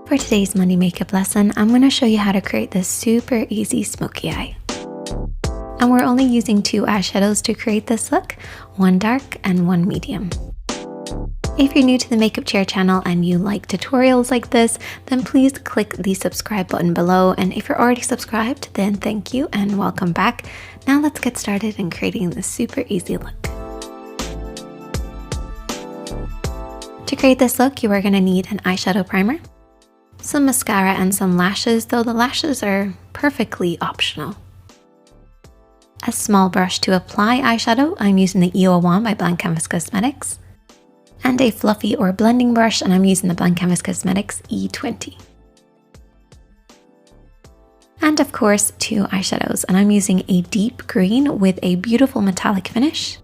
For today's Monday makeup lesson, I'm going to show you how to create this super easy smoky eye. And we're only using 2 eyeshadows to create this look, one dark and one medium. If you're new to the Makeup Chair channel and you like tutorials like this, then please click the subscribe button below. And if you're already subscribed, then thank you and welcome back. Now let's get started in creating this super easy look. To create this look, you are going to need an eyeshadow primer, some mascara and some lashes, though the lashes are perfectly optional. A small brush to apply eyeshadow, I'm using the E01 by Blank Canvas Cosmetics, and a fluffy or blending brush, and I'm using the Blank Canvas Cosmetics E20. And of course, 2 eyeshadows, and I'm using a deep green with a beautiful metallic finish,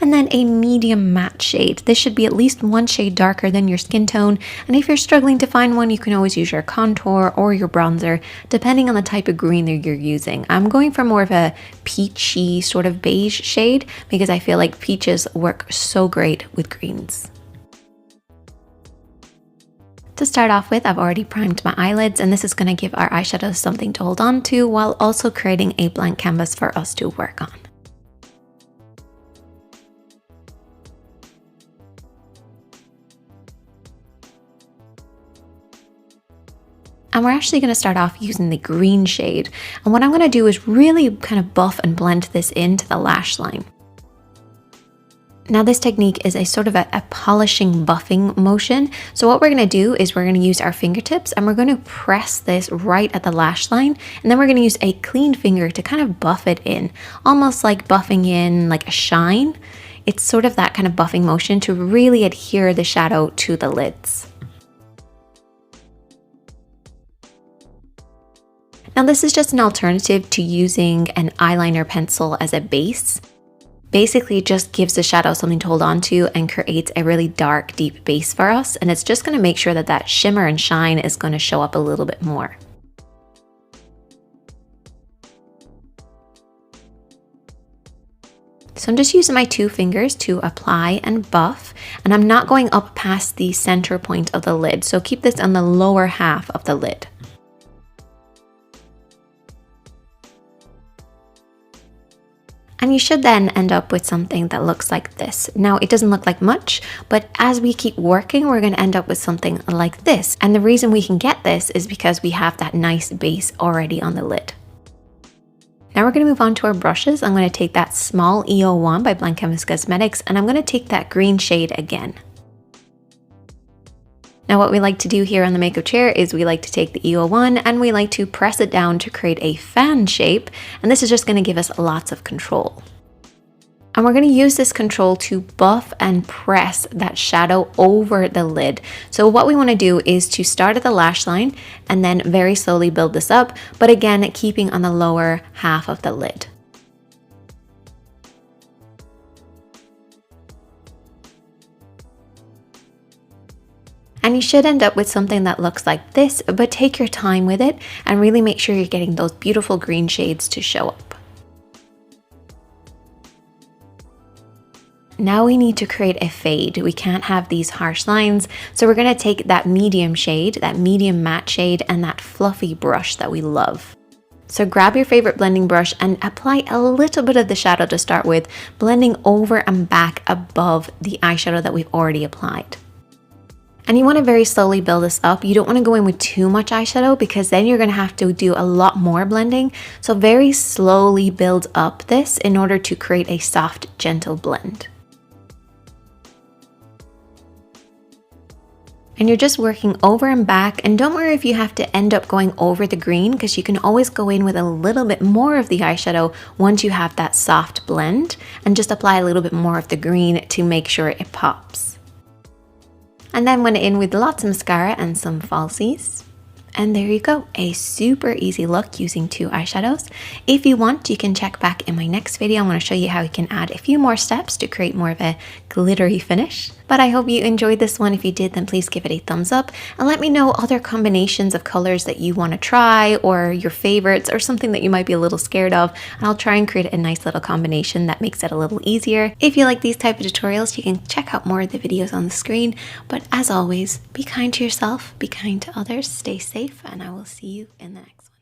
and then a medium matte shade. This should be at least 1 shade darker than your skin tone, and if you're struggling to find one, you can always use your contour or your bronzer, depending on the type of green that you're using. I'm going for more of a peachy sort of beige shade because I feel like peaches work so great with greens. To start off with, I've already primed my eyelids, and this is going to give our eyeshadows something to hold on to while also creating a blank canvas for us to work on. And we're actually going to start off using the green shade. And what I'm going to do is really kind of buff and blend this into the lash line. Now this technique is a sort of a polishing buffing motion. So what we're going to do is we're going to use our fingertips and we're going to press this right at the lash line. And then we're going to use a clean finger to kind of buff it in, almost like buffing in like a shine. It's sort of that kind of buffing motion to really adhere the shadow to the lids. Now this is just an alternative to using an eyeliner pencil as a base. Basically, it just gives the shadow something to hold on to and creates a really dark, deep base for us. And it's just going to make sure that that shimmer and shine is going to show up a little bit more. So I'm just using my 2 fingers to apply and buff, and I'm not going up past the center point of the lid. So keep this on the lower half of the lid. And you should then end up with something that looks like this. Now, it doesn't look like much, but as we keep working, we're going to end up with something like this. And the reason we can get this is because we have that nice base already on the lid. Now we're going to move on to our brushes. I'm going to take that small E01 by Blank Canvas Cosmetics, and I'm going to take that green shade again. Now what we like to do here on the makeup chair is we like to take the E01 and we like to press it down to create a fan shape, and this is just going to give us lots of control. And we're going to use this control to buff and press that shadow over the lid. So what we want to do is to start at the lash line and then very slowly build this up, but again keeping on the lower half of the lid. And you should end up with something that looks like this, but take your time with it and really make sure you're getting those beautiful green shades to show up. Now we need to create a fade. We can't have these harsh lines, so we're going to take that medium shade, that medium matte shade, and that fluffy brush that we love. So grab your favorite blending brush and apply a little bit of the shadow to start with, blending over and back above the eyeshadow that we've already applied. And you want to very slowly build this up. You don't want to go in with too much eyeshadow because then you're going to have to do a lot more blending. So very slowly build up this in order to create a soft, gentle blend. And you're just working over and back, and don't worry if you have to end up going over the green because you can always go in with a little bit more of the eyeshadow once you have that soft blend and just apply a little bit more of the green to make sure it pops. And then went in with lots of mascara and some falsies. And there you go, a super easy look using 2 eyeshadows. If you want, you can check back in my next video. I'm going to show you how you can add a few more steps to create more of a glittery finish. But I hope you enjoyed this one. If you did, then please give it a thumbs up and let me know other combinations of colors that you want to try, or your favorites, or something that you might be a little scared of, and I'll try and create a nice little combination that makes it a little easier. If you like these type of tutorials, you can check out more of the videos on the screen. But as always, be kind to yourself, be kind to others, stay safe, and I will see you in the next one.